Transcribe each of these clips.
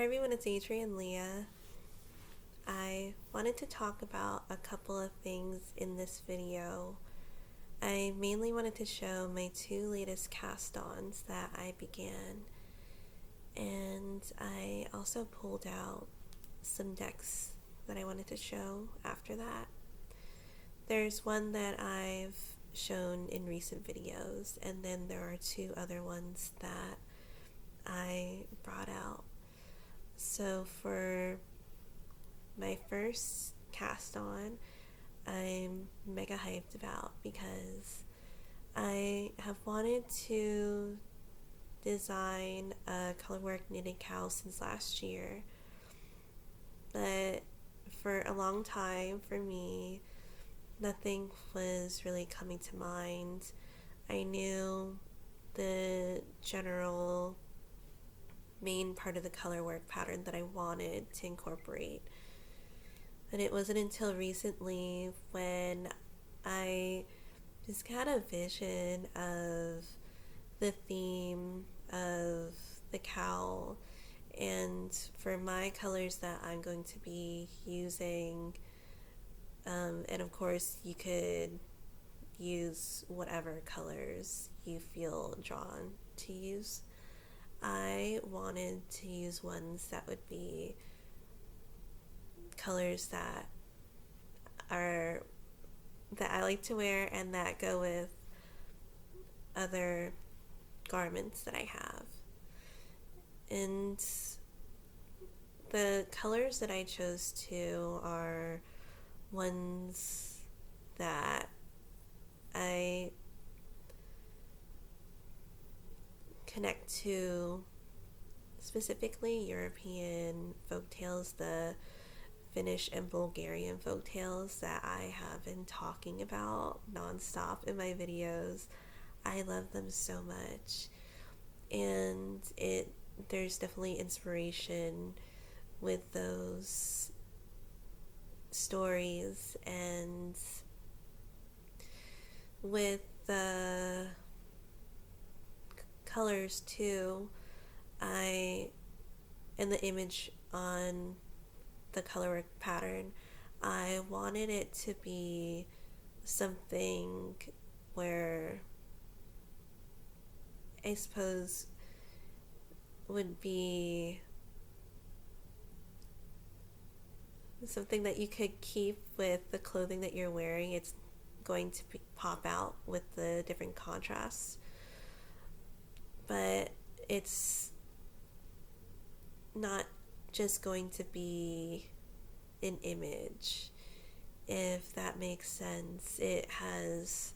everyone, it's Adrian Leah. I wanted to talk about a couple of things in this video. I mainly wanted to show my two latest cast-ons that I began, and I also pulled out some decks that I wanted to show after that. There's one that I've shown in recent videos, and then there are two other ones that I brought out. So for my first cast on, I'm mega hyped about because I have wanted to design a colorwork knitted cowl since last year, but for a long time for me, nothing was really coming to mind. I knew the general main part of the colorwork pattern that I wanted to incorporate. And it wasn't until recently when I just got a vision of the theme of the cowl, and for my colors that I'm going to be using, and of course you could use whatever colors you feel drawn to use. I wanted to use ones that would be colors that I like to wear and that go with other garments that I have. And the colors that I chose to are ones that I connect to, specifically European folktales, the Finnish and Bulgarian folktales that I have been talking about nonstop in my videos. I love them so much, and there's definitely inspiration with those stories, and with the colors too. In the image on the colorwork pattern, I wanted it to be something where I suppose would be something that you could keep with the clothing that you're wearing. It's going to pop out with the different contrasts, but it's not just going to be an image, if that makes sense. It has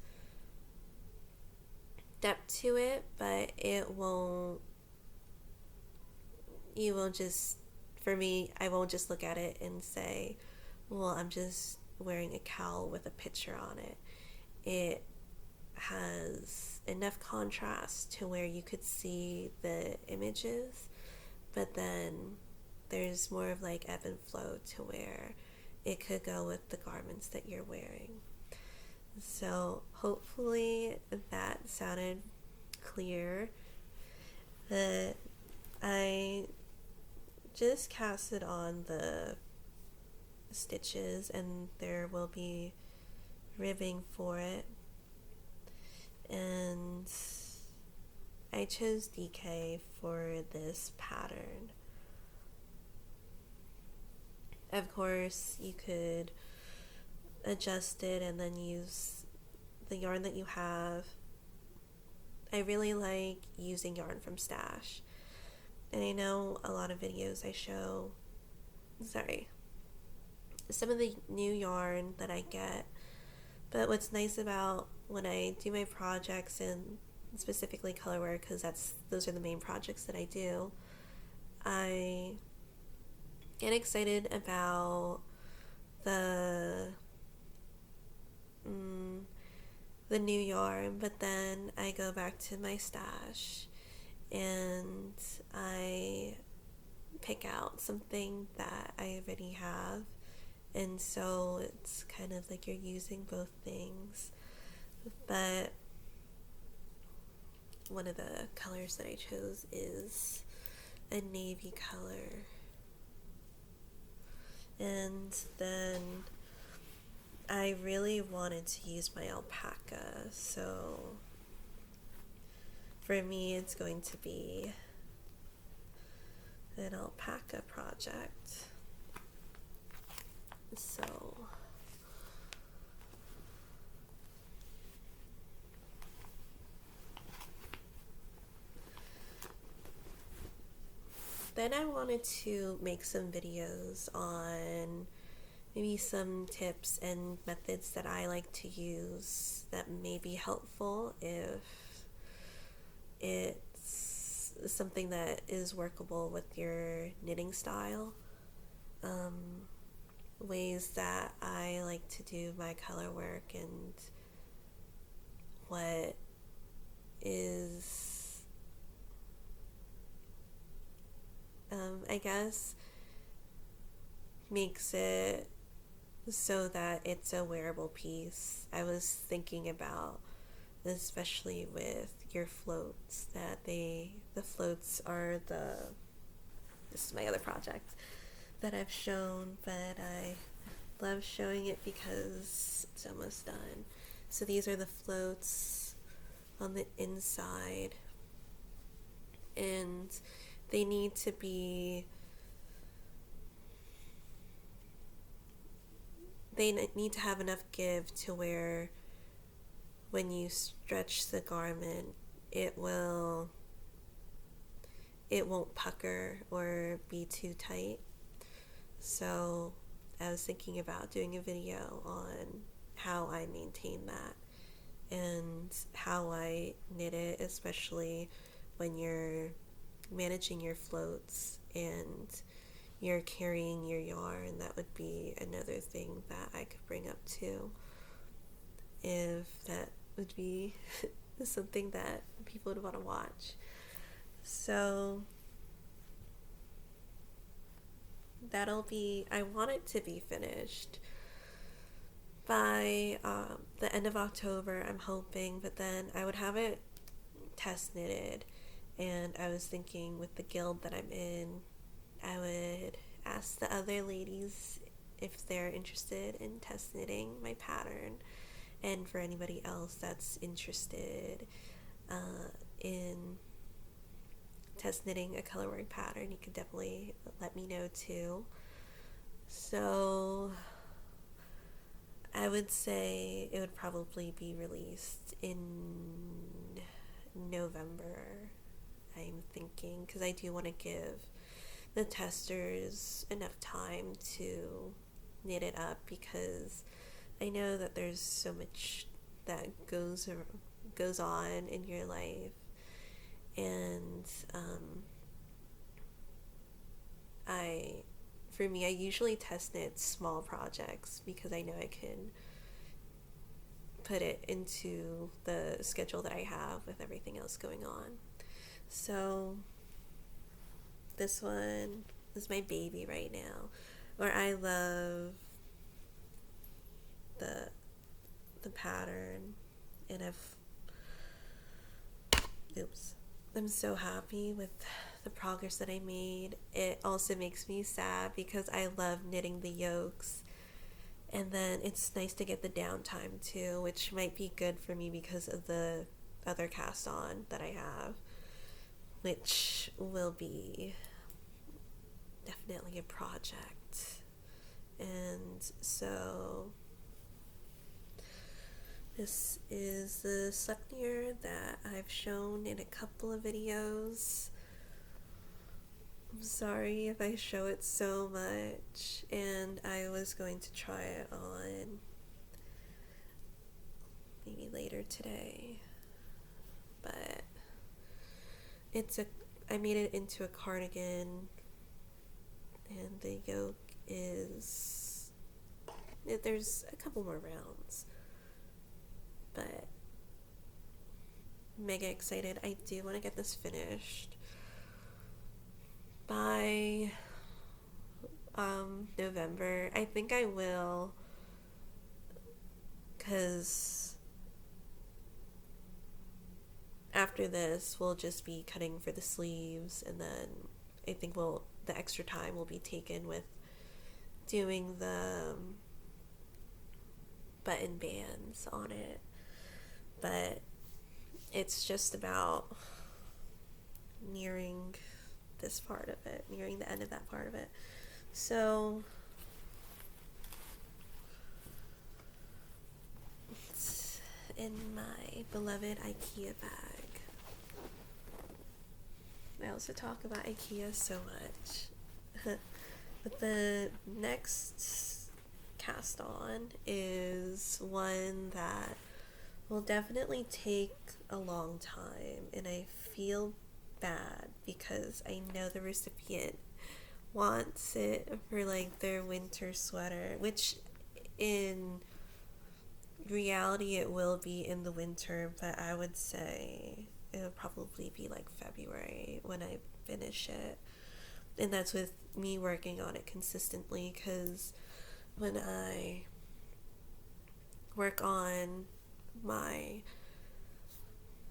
depth to it, but for me, I won't just look at it and say, well, I'm just wearing a cowl with a picture on it. It has enough contrast to where you could see the images, but then there's more of like ebb and flow to where it could go with the garments that you're wearing. So hopefully that sounded clear. That I just casted on the stitches, and there will be ribbing for it, and I chose DK for this pattern. Of course, you could adjust it and then use the yarn that you have. I really like using yarn from Stash, and I know a lot of videos I show, some of the new yarn that I get, but what's nice about when I do my projects, and specifically colorwork, because those are the main projects that I do, I get excited about the new yarn, but then I go back to my stash and I pick out something that I already have, and so it's kind of like you're using both things. But one of the colors that I chose is a navy color, And then I really wanted to use my alpaca, so for me it's going to be an alpaca project. So then I wanted to make some videos on maybe some tips and methods that I like to use that may be helpful if it's something that is workable with your knitting style. Ways that I like to do my color work and what is, I guess, makes it so that it's a wearable piece. I was thinking about, especially with your floats, that the floats are this is my other project that I've shown, but I love showing it because it's almost done. So these are the floats on the inside, and they need to be, they need to have enough give to where when you stretch the garment, it won't pucker or be too tight. So I was thinking about doing a video on how I maintain that and how I knit it, especially when you're managing your floats and you're carrying your yarn. That would be another thing that I could bring up too, if that would be something that people would want to watch. So I want it to be finished by the end of October, I'm hoping, but then I would have it test knitted, and I was thinking with the guild that I'm in, I would ask the other ladies if they're interested in test knitting my pattern, and for anybody else that's interested in test knitting a colorwork pattern, you could definitely let me know too. So I would say it would probably be released in November, I'm thinking, because I do want to give the testers enough time to knit it up, because I know that there's so much that goes on in your life, and for me, I usually test knit small projects because I know I can put it into the schedule that I have with everything else going on. So this one is my baby right now, where I love the pattern, and I'm so happy with the progress that I made. It also makes me sad because I love knitting the yokes, and then it's nice to get the downtime too, which might be good for me because of the other cast-on that I have, which will be definitely a project. And so this is the Sleipnir that I've shown in a couple of videos. I'm sorry if I show it so much, and I was going to try it on maybe later today, but I made it into a cardigan, and the yoke there's a couple more rounds, but mega excited. I do want to get this finished by November. I think I will, because after this we'll just be cutting for the sleeves, and then I think the extra time will be taken with doing the button bands on it, but it's just about nearing this part of it, nearing the end of that part of it. So it's in my beloved IKEA bag. I also talk about IKEA so much. But the next cast on is one that will definitely take a long time, and I feel bad because I know the recipient wants it for like their winter sweater, which in reality it will be in the winter, but I would say it would probably be like February when I finish it. And that's with me working on it consistently, because when I work on my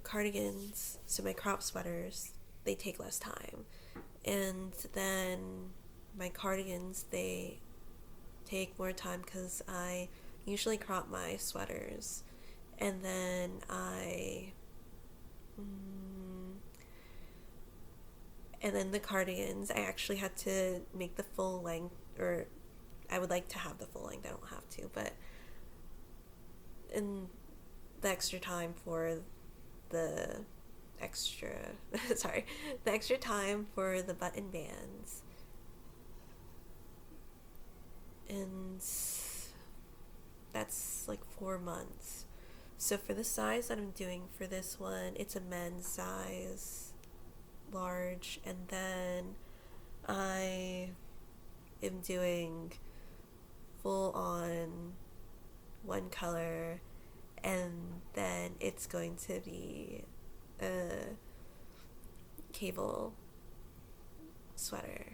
cardigans, so my crop sweaters, they take less time. And then my cardigans, they take more time because I usually crop my sweaters, and then and then the cardigans, I actually had to make the full length, or I would like to have the full length, I don't have to, but in the extra time for the extra the extra time for the button bands, and that's like 4 months. So for the size that I'm doing for this one, it's a men's size, large, and then I am doing full on one color, and then it's going to be a cable sweater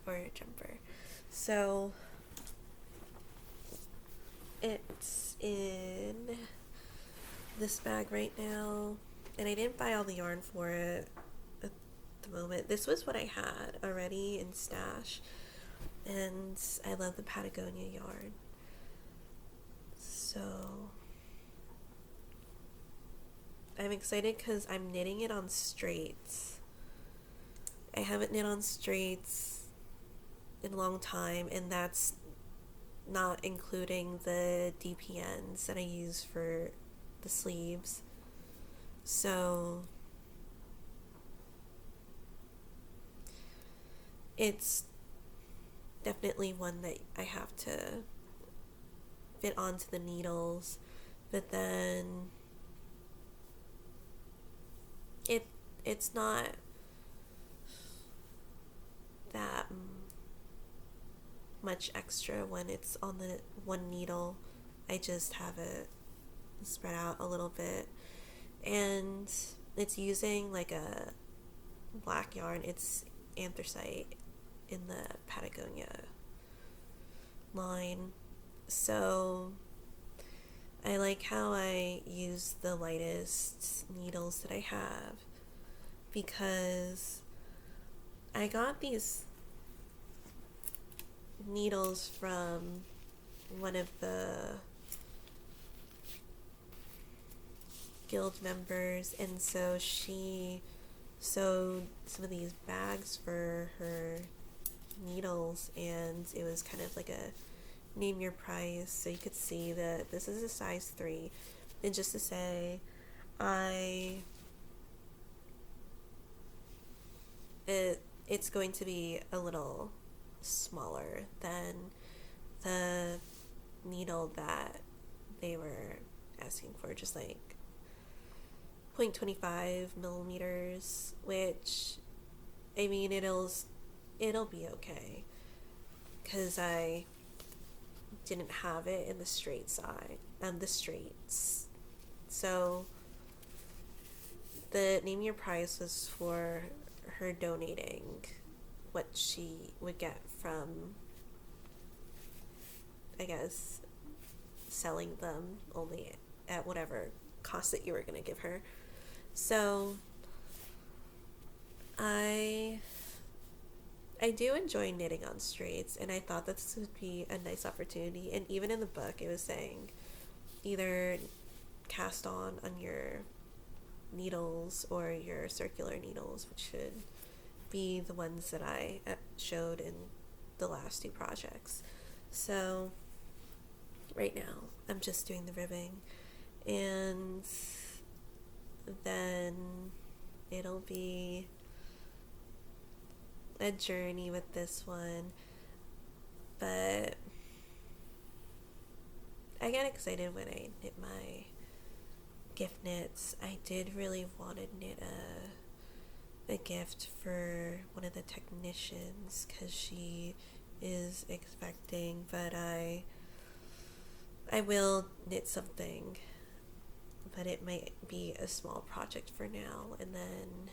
or a jumper. So it's in this bag right now, and I didn't buy all the yarn for it at the moment. This was what I had already in stash, and I love the Patagonia yarn. So I'm excited because I'm knitting it on straights. I haven't knit on straights in a long time, and that's not including the DPNs that I use for the sleeves. So it's definitely one that I have to fit onto the needles, but then it's not that much extra when it's on the one needle. I just have it spread out a little bit, and it's using like a black yarn. It's anthracite in the Patagonia line. So I like how I use the lightest needles that I have, because I got these needles from one of the guild members, and so she sewed some of these bags for her needles, and it was kind of like a name your price, so you could see that this is a size 3. And just to say, it's going to be a little smaller than the needle that they were asking for, just like 0.25 millimeters, which, I mean, it'll be okay, because I didn't have it in the straight side, the straights. So the name your price was for her donating what she would get from, I guess, selling them only at whatever cost that you were going to give her. So I I do enjoy knitting on straights, and I thought this would be a nice opportunity. And even in the book, it was saying either cast on your needles or your circular needles, which should be the ones that I showed in the last two projects. So right now I'm just doing the ribbing, and then it'll be a journey with this one. But I get excited when I knit my gift knits. I did really want to knit a gift for one of the technicians because she is expecting, but I will knit something, but it might be a small project for now, and then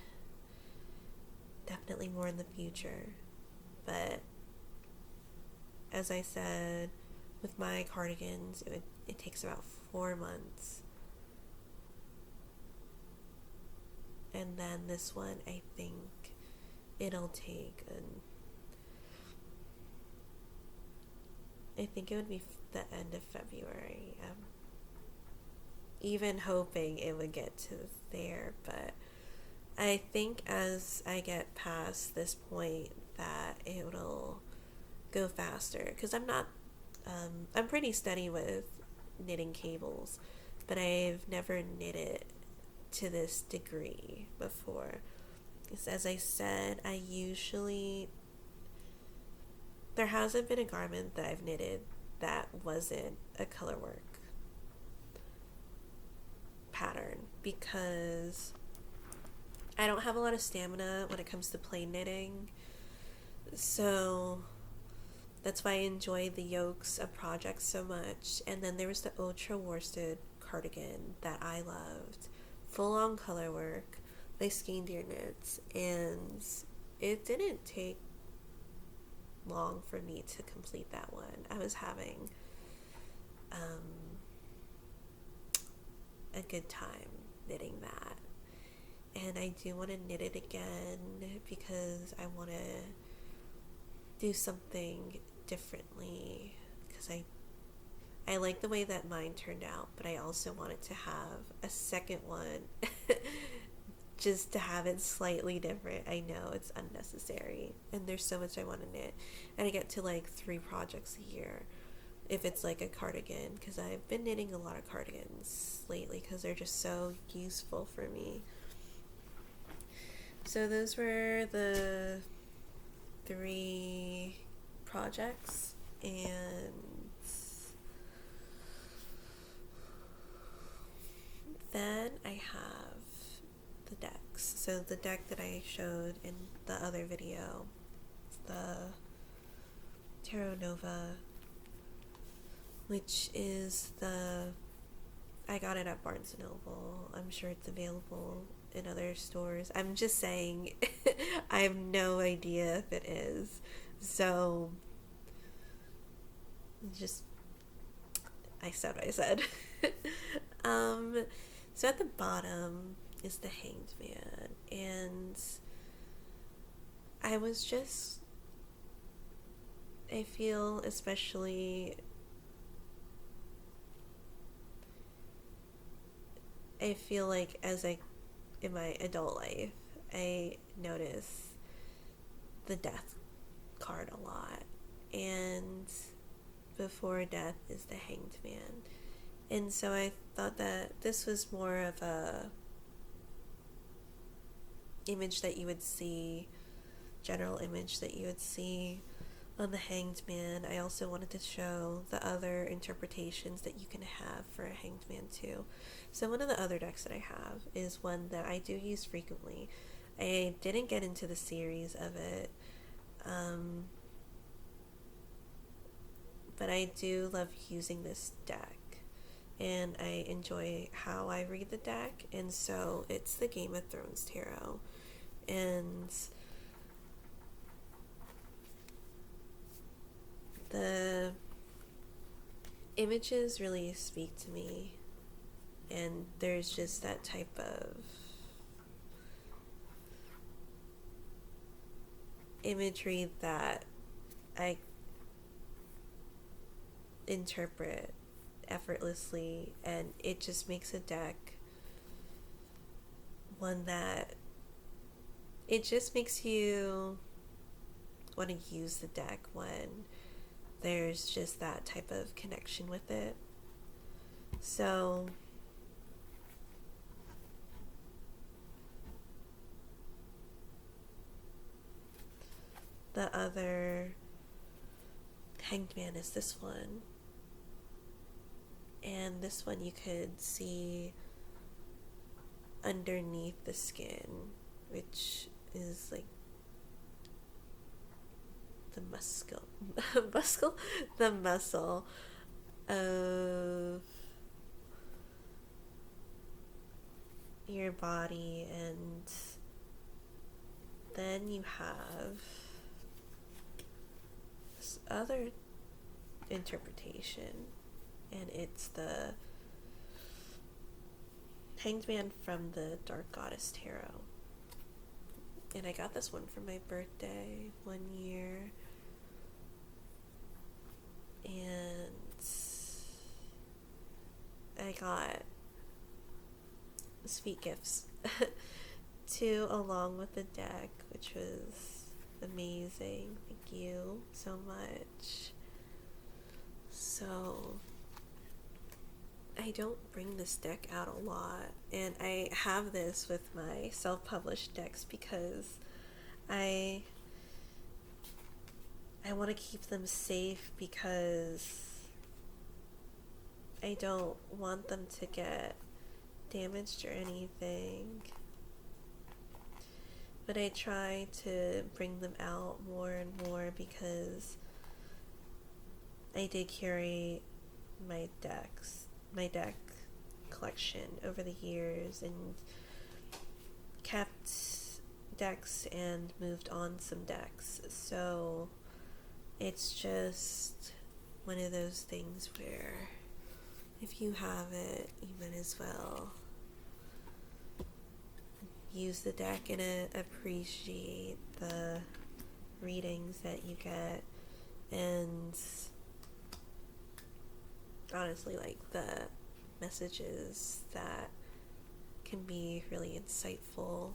definitely more in the future. But as I said, with my cardigans, it takes about 4 months. And then this one, I think it'll take I think it would be the end of February. I'm even hoping it would get to there, but I think as I get past this point that it'll go faster, because I'm pretty steady with knitting cables, but I've never knitted to this degree before. Because as I said, there hasn't been a garment that I've knitted that wasn't a colorwork pattern, because I don't have a lot of stamina when it comes to plain knitting. So that's why I enjoy the yokes of projects so much. And then there was the ultra worsted cardigan that I loved, full on color work by Skein Deer Knits, and it didn't take long for me to complete that one. I was having a good time knitting that, and I do want to knit it again because I want to do something differently, because I like the way that mine turned out, but I also wanted to have a second one just to have it slightly different. I know it's unnecessary, and there's so much I want to knit, and I get to like 3 projects a year if it's like a cardigan, because I've been knitting a lot of cardigans lately because they're just so useful for me. So those were the 3 projects, and then I have the decks. So the deck that I showed in the other video, the Terra Nova, which is I got it at Barnes & Noble. I'm sure it's available in other stores. I'm just saying, I have no idea if it is. So I said what I said. So at the bottom is the Hanged Man, and I feel especially, like in my adult life, I notice the death card a lot, and before death is the Hanged Man. And so I thought that this was more of a image that you would see, general image that you would see on the Hanged Man. I also wanted to show the other interpretations that you can have for a Hanged Man too. So one of the other decks that I have is one that I do use frequently. I didn't get into the series of it, but I do love using this deck, and I enjoy how I read the deck. And so it's the Game of Thrones Tarot, and the images really speak to me, and there's just that type of imagery that I interpret effortlessly, and it just makes a deck one that it just makes you want to use the deck when there's just that type of connection with it. So the other Hanged Man is this one. And this one you could see underneath the skin, which is like the the muscle of your body. And then you have this other interpretation, and it's the Hanged Man from the Dark Goddess Tarot. And I got this one for my birthday one year, and I got sweet gifts too along with the deck, which was amazing. Thank you so much. So I don't bring this deck out a lot, and I have this with my self-published decks because I want to keep them safe, because I don't want them to get damaged or anything. But I try to bring them out more and more because I did curate my deck collection over the years, and kept decks and moved on some decks. So it's just one of those things where if you have it, you might as well use the deck and appreciate the readings that you get. And honestly, like, the messages that can be really insightful.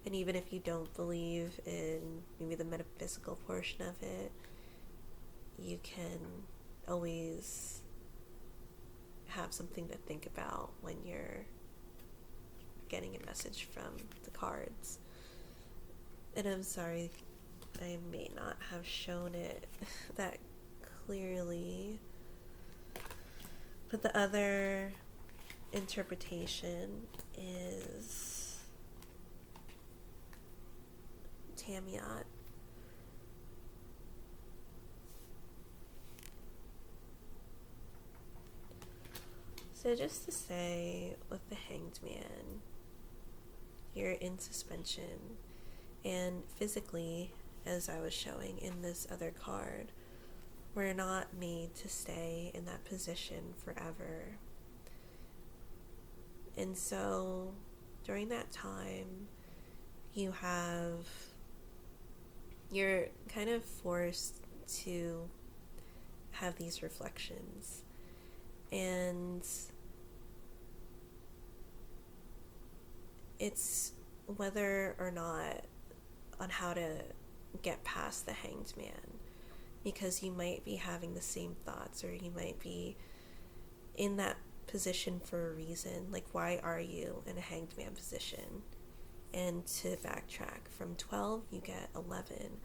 And even if you don't believe in maybe the metaphysical portion of it, you can always have something to think about when you're getting a message from the cards. And I'm sorry, I may not have shown it that clearly, but the other interpretation is Tamiat. So just to say, with the Hanged Man, you're in suspension, and physically, as I was showing in this other card, we're not made to stay in that position forever. And so during that time, you're kind of forced to have these reflections, and it's whether or not on how to get past the Hanged Man, because you might be having the same thoughts, or you might be in that position for a reason. Like, why are you in a Hanged Man position? And to backtrack, from 12 you get 11,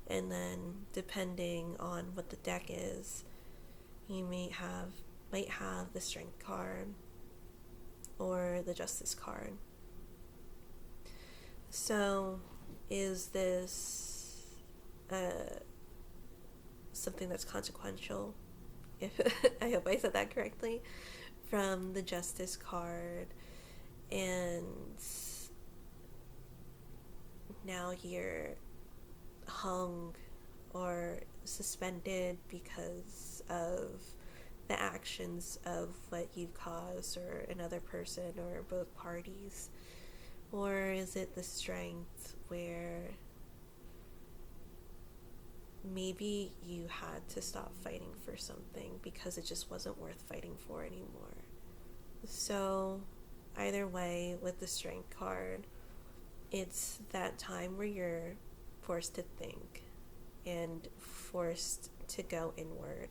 and then depending on what the deck is, you might have the Strength card or the Justice card. So is this something that's consequential? If I hope I said that correctly. From the Justice card, and now you're hung or suspended because of the actions of what you've caused, or another person, or both parties? Or is it the Strength, where maybe you had to stop fighting for something because it just wasn't worth fighting for anymore. So either way, with the strength card, it's that time where you're forced to think and forced to go inward.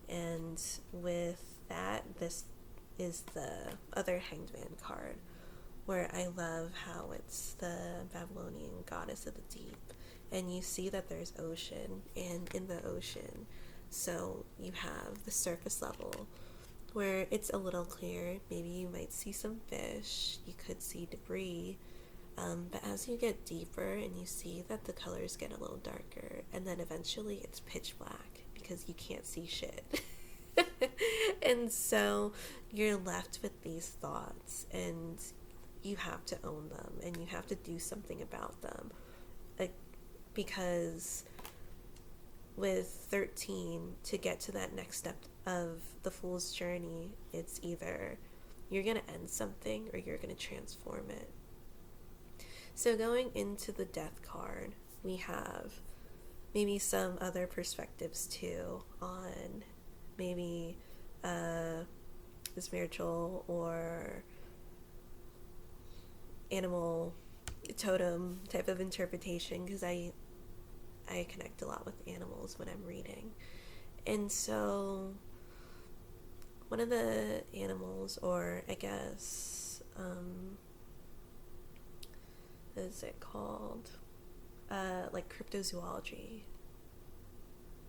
And with that, this is the other Hanged Man card, where I love how it's the Babylonian goddess of the deep, and you see that there's ocean, and in the ocean, so you have the surface level where it's a little clear. Maybe you might see some fish, you could see debris, but as you get deeper and you see that the colors get a little darker, and then eventually it's pitch black because you can't see shit. And so you're left with these thoughts, and you have to own them, and you have to do something about them. Because with 13, to get to that next step of the Fool's journey, it's either you're going to end something or you're going to transform it. So going into the Death card, we have maybe some other perspectives too on maybe the spiritual or animal totem type of interpretation, because I connect a lot with animals when I'm reading. And so one of the animals, or I guess what is it called, like cryptozoology,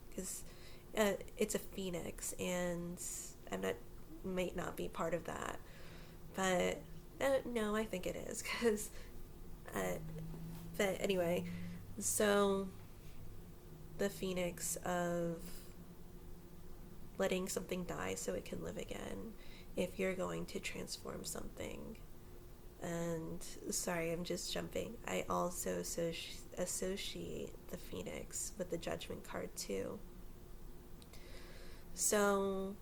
because it's a phoenix, and might not be part of that, but no, I think it is, because but anyway, so the phoenix of letting something die so it can live again if you're going to transform something. And sorry, I'm just jumping. I also associate the phoenix with the Judgment card too. So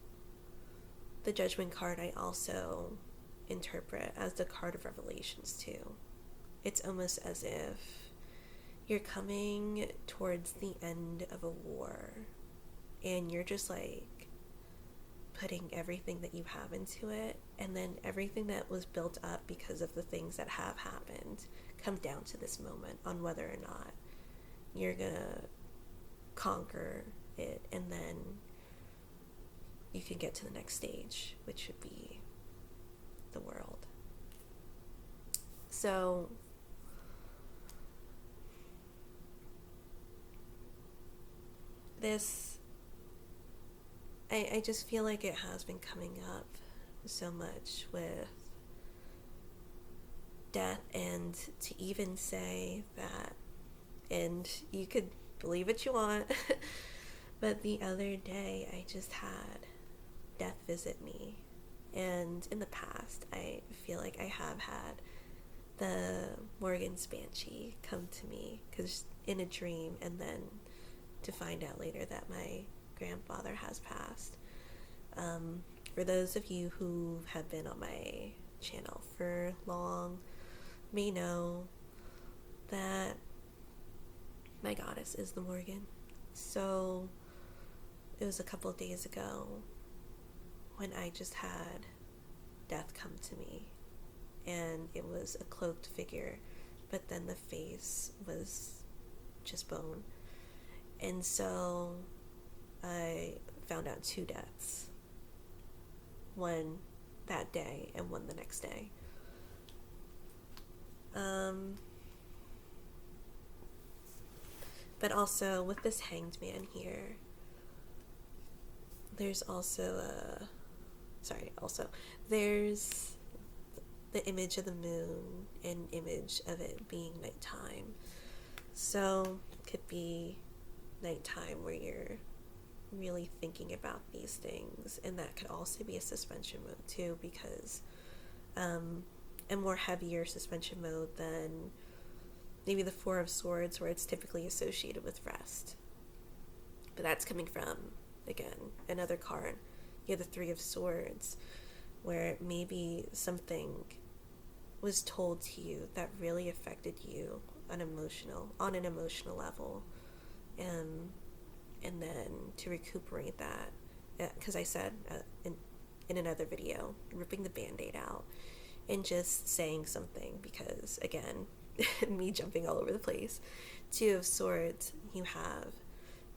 the Judgment card I also interpret as the card of revelations too. It's almost as if you're coming towards the end of a war, and you're just like putting everything that you have into it, and then everything that was built up because of the things that have happened come down to this moment on whether or not you're gonna conquer it, and then you can get to the next stage, which would be the world. So this, I just feel like it has been coming up so much with death, and to even say that, and you could believe what you want, but the other day I just had death visit me, and in the past I feel like I have had the Morgan's Banshee come to me, because in a dream, and then to find out later that my grandfather has passed. For those of you who have been on my channel for long may know that my goddess is the Morgan. So it was a couple of days ago when I just had death come to me, and it was a cloaked figure, but then the face was just bone. And so I found out 2 deaths. One that day and one the next day. But also with this Hanged Man here, there's also there's the image of the moon and image of it being nighttime. So it could be nighttime where you're really thinking about these things, and that could also be a suspension mode too, because a more heavier suspension mode than maybe the 4 of Swords, where it's typically associated with rest. But that's coming from, again, another card. You have the 3 of Swords, where maybe something was told to you that really affected you on an emotional level. and then to recuperate that, because I said in another video, ripping the band-aid out and just saying something, because again, me jumping all over the place. Two of Swords, you have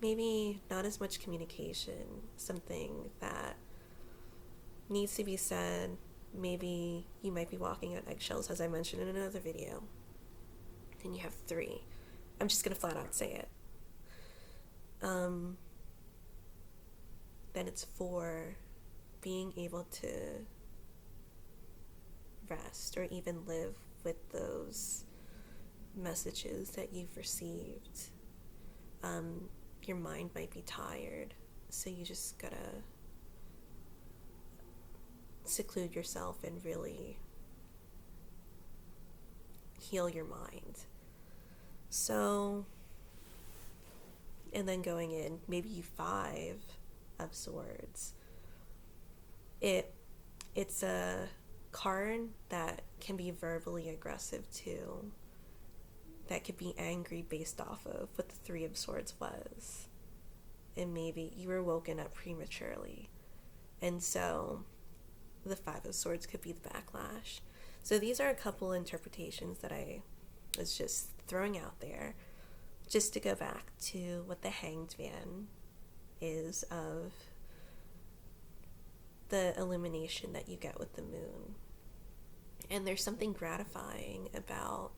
maybe not as much communication, something that needs to be said. Maybe you might be walking on eggshells, as I mentioned in another video. Then you have Three. I'm just gonna flat out say it. Then it's Four, being able to rest or even live with those messages that you've received. Your mind might be tired, so you just gotta seclude yourself and really heal your mind. So, and then going in, maybe Five of Swords. It's a card that can be verbally aggressive too, that could be angry based off of what the Three of Swords was, and maybe you were woken up prematurely, and so the Five of Swords could be the backlash. So these are a couple interpretations that I was just throwing out there, just to go back to what the Hanged Man is of the illumination that you get with the moon. And there's something gratifying about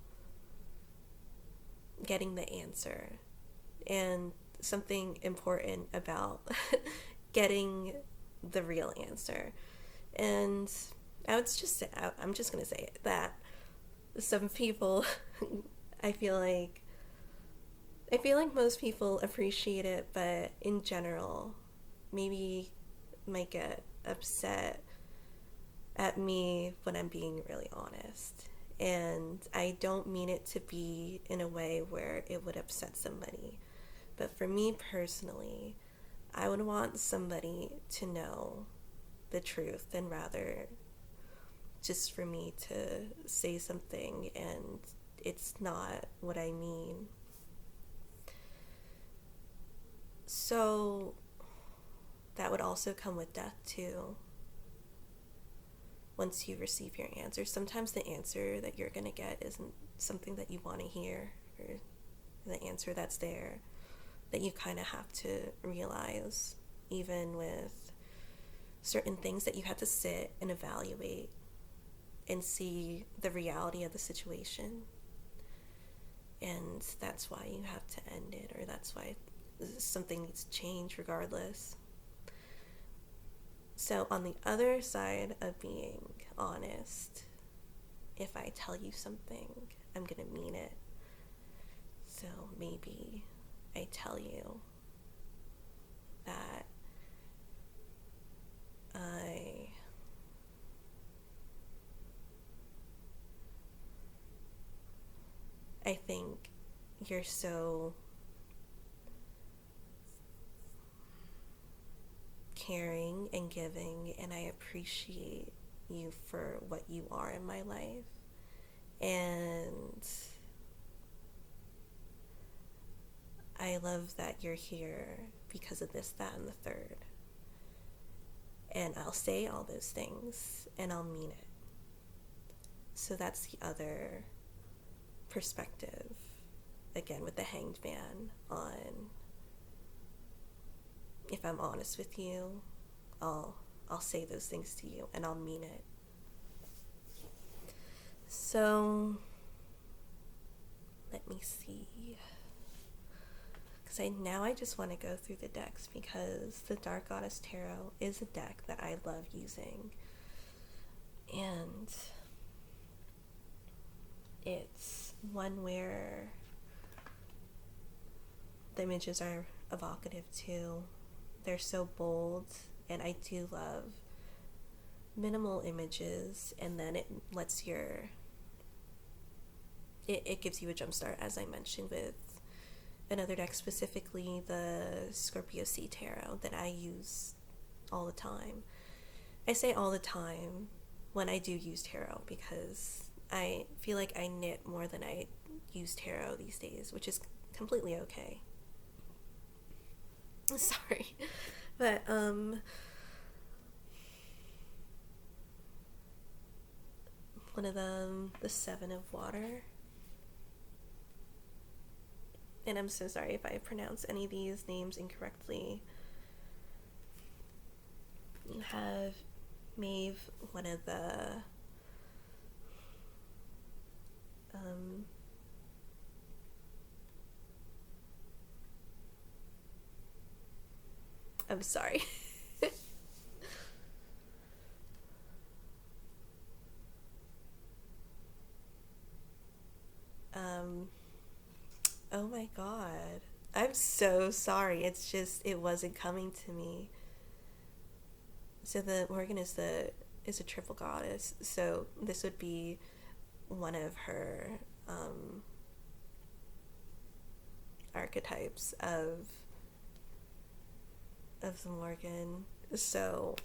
getting the answer, and something important about getting the real answer. And I'm just gonna say it, that some people I feel like most people appreciate it, but in general maybe might get upset at me when I'm being really honest. And I don't mean it to be in a way where it would upset somebody. But for me personally, I would want somebody to know the truth, and rather just for me to say something and it's not what I mean. So that would also come with death too. Once you receive your answer, sometimes the answer that you're going to get isn't something that you want to hear, or the answer that's there that you kind of have to realize, even with certain things that you have to sit and evaluate and see the reality of the situation. And that's why you have to end it, or that's why something needs to change regardless. So on the other side of being honest, if I tell you something, I'm gonna mean it. So maybe I tell you that I think you're so caring and giving, and I appreciate you for what you are in my life, and I love that you're here because of this, that, and the third. And I'll say all those things and I'll mean it. So that's the other perspective, again with the Hanged Man, on if I'm honest with you, I'll say those things to you and I'll mean it. So let me see, because I just want to go through the decks, because the Dark Goddess Tarot is a deck that I love using, and it's one where the images are evocative too. They're so bold, and I do love minimal images, and then it lets it gives you a jump start, as I mentioned with another deck, specifically the Scorpio Sea Tarot that I use all the time. I say all the time when I do use tarot, because I feel like I knit more than I use tarot these days, which is completely okay. Sorry. But, one of them, the Seven of Water. And I'm so sorry if I pronounce any of these names incorrectly. You have Maeve, one of the I'm sorry. Oh my god. I'm so sorry. It's just it wasn't coming to me. So the Morgan is a triple goddess. So this would be one of her archetypes of the Morgan. So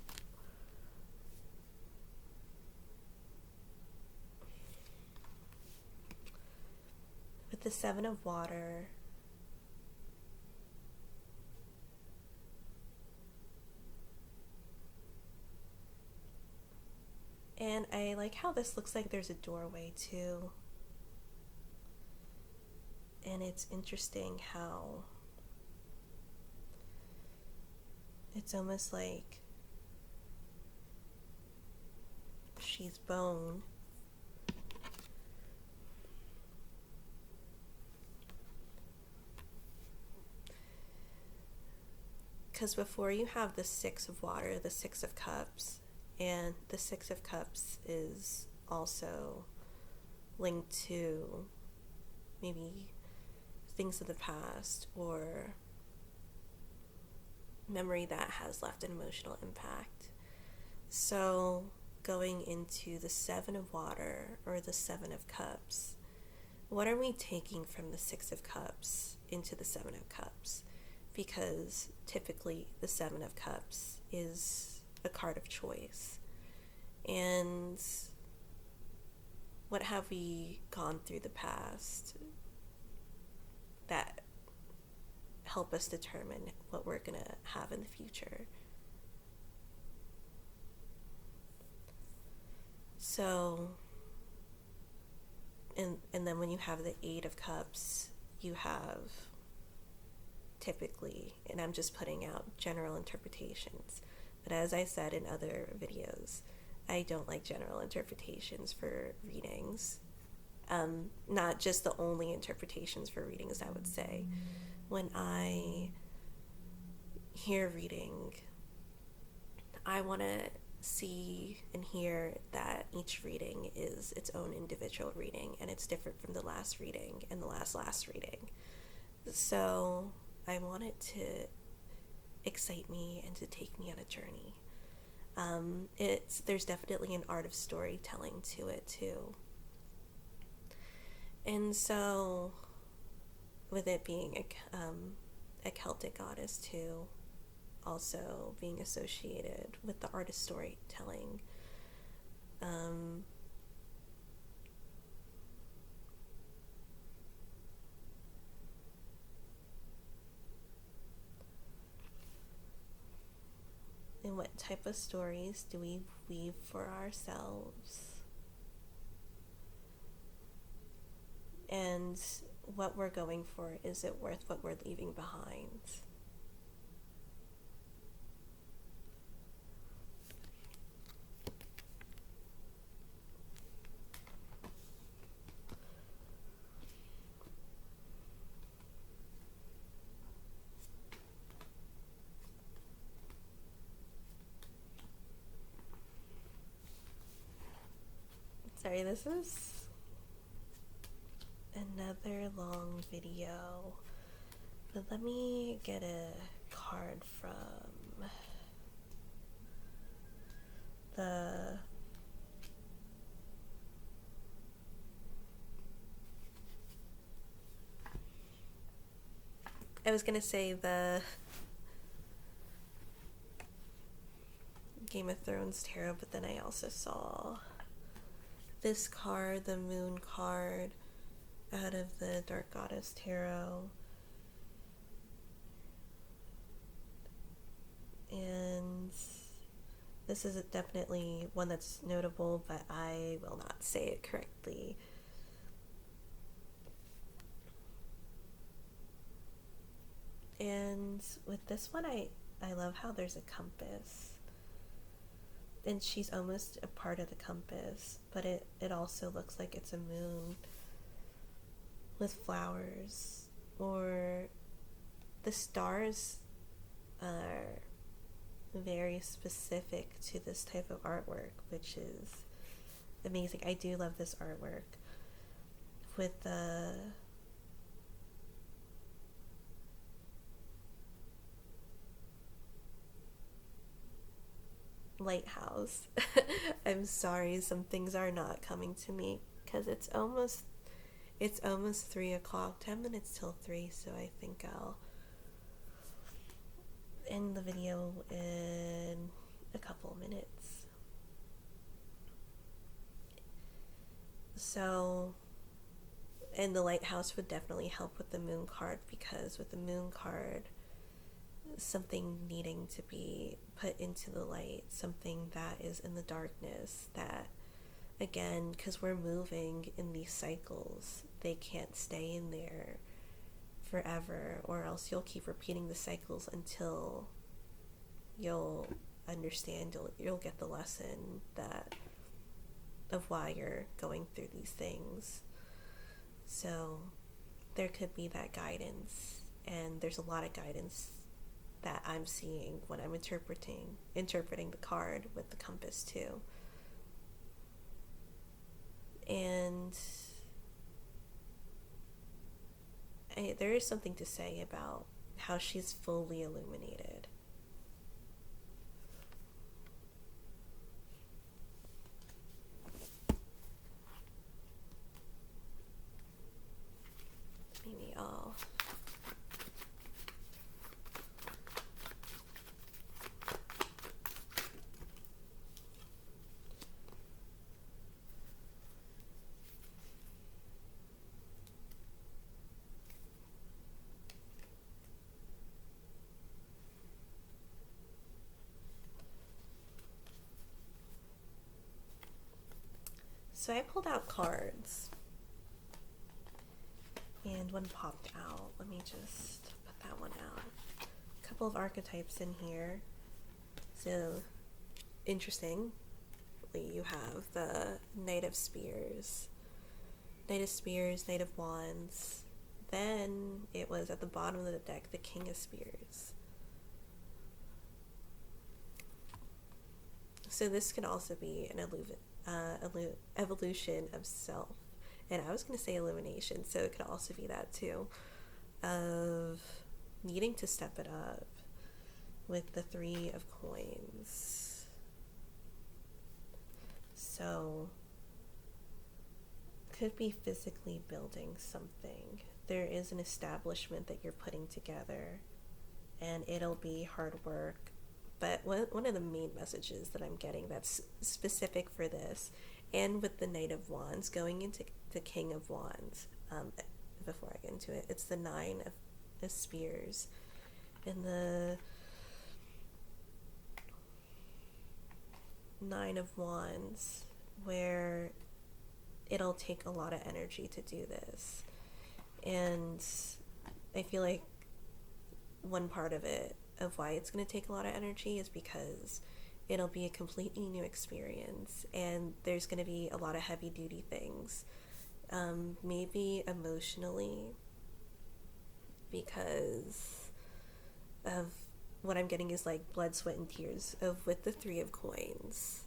with the Seven of Water, and I like how this looks like there's a doorway too. And it's interesting how it's almost like she's bone. Because before you have the Six of Water, the Six of Cups, and the Six of Cups is also linked to maybe things of the past or memory that has left an emotional impact. So going into the Seven of Water or the Seven of Cups, what are we taking from the Six of Cups into the Seven of Cups? Because typically the Seven of Cups is a card of choice. And what have we gone through the past that help us determine what we're going to have in the future? So, and then when you have the Eight of Cups, you have typically, and I'm just putting out general interpretations, but as I said in other videos, I don't like general interpretations for readings. Not just the only interpretations for readings, I would say. When I hear reading, I want to see and hear that each reading is its own individual reading and it's different from the last reading and the last reading. So I want it to excite me and to take me on a journey. There's definitely an art of storytelling to it too. And so with it being a Celtic goddess too, also being associated with the art of storytelling, and what type of stories do we weave for ourselves, and what we're going for, is it worth what we're leaving behind? Sorry, this is another long video, but let me get a card from the I was gonna say the Game of Thrones tarot, but then I also saw this card, the Moon card, out of the Dark Goddess tarot. This is definitely one that's notable, but I will not say it correctly. And with this one, I love how there's a compass. And she's almost a part of the compass, but it also looks like it's a moon with flowers, or the stars are very specific to this type of artwork, which is amazing. I do love this artwork with the lighthouse. I'm sorry, some things are not coming to me because it's almost 3 o'clock, 10 minutes till 3, so I think I'll end the video in a couple minutes. So, and the lighthouse would definitely help with the moon card, because with the moon card, something needing to be put into the light, something that is in the darkness, that, again, because we're moving in these cycles, they can't stay in there forever, or else you'll keep repeating the cycles until you'll understand, you'll get the lesson that of why you're going through these things. So there could be that guidance, and there's a lot of guidance that I'm seeing when I'm interpreting the card with the compass too. And there is something to say about how she's fully illuminated. Maybe I'll So I pulled out cards, and one popped out. Let me just put that one out. A couple of archetypes in here. So, interestingly, you have the Knight of Spears, Knight of Wands. Then it was at the bottom of the deck, the King of Spears. So this could also be an evolution of self, and I was going to say illumination, so it could also be that too, of needing to step it up with the 3 of Coins. So could be physically building something. There is an establishment that you're putting together, and it'll be hard work. But one of the main messages that I'm getting that's specific for this, and with the Knight of Wands going into the King of Wands, before I get into it, it's the 9 of Spears and the 9 of Wands, where it'll take a lot of energy to do this. And I feel like one part of it, of why it's going to take a lot of energy, is because it'll be a completely new experience, and there's going to be a lot of heavy duty things, maybe emotionally, because of what I'm getting is like blood, sweat, and tears with the 3 of Coins.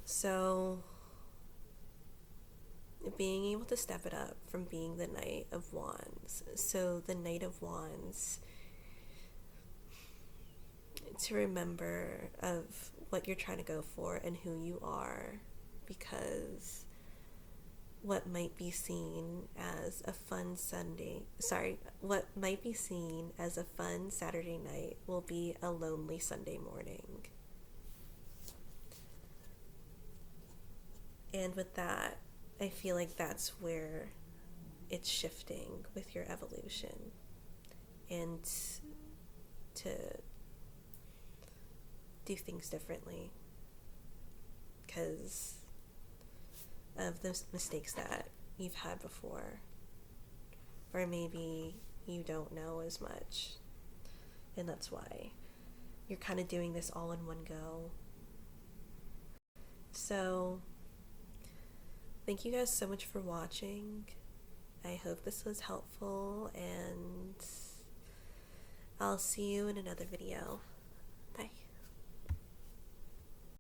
So being able to step it up from being the Knight of Wands. So the Knight of Wands, to remember of what you're trying to go for and who you are, because what might be seen as a fun what might be seen as a fun Saturday night will be a lonely Sunday morning. And with that, I feel like that's where it's shifting with your evolution, and to do things differently because of those mistakes that you've had before, or maybe you don't know as much, and that's why you're kind of doing this all in one go. So thank you guys so much for watching. I hope this was helpful, and I'll see you in another video.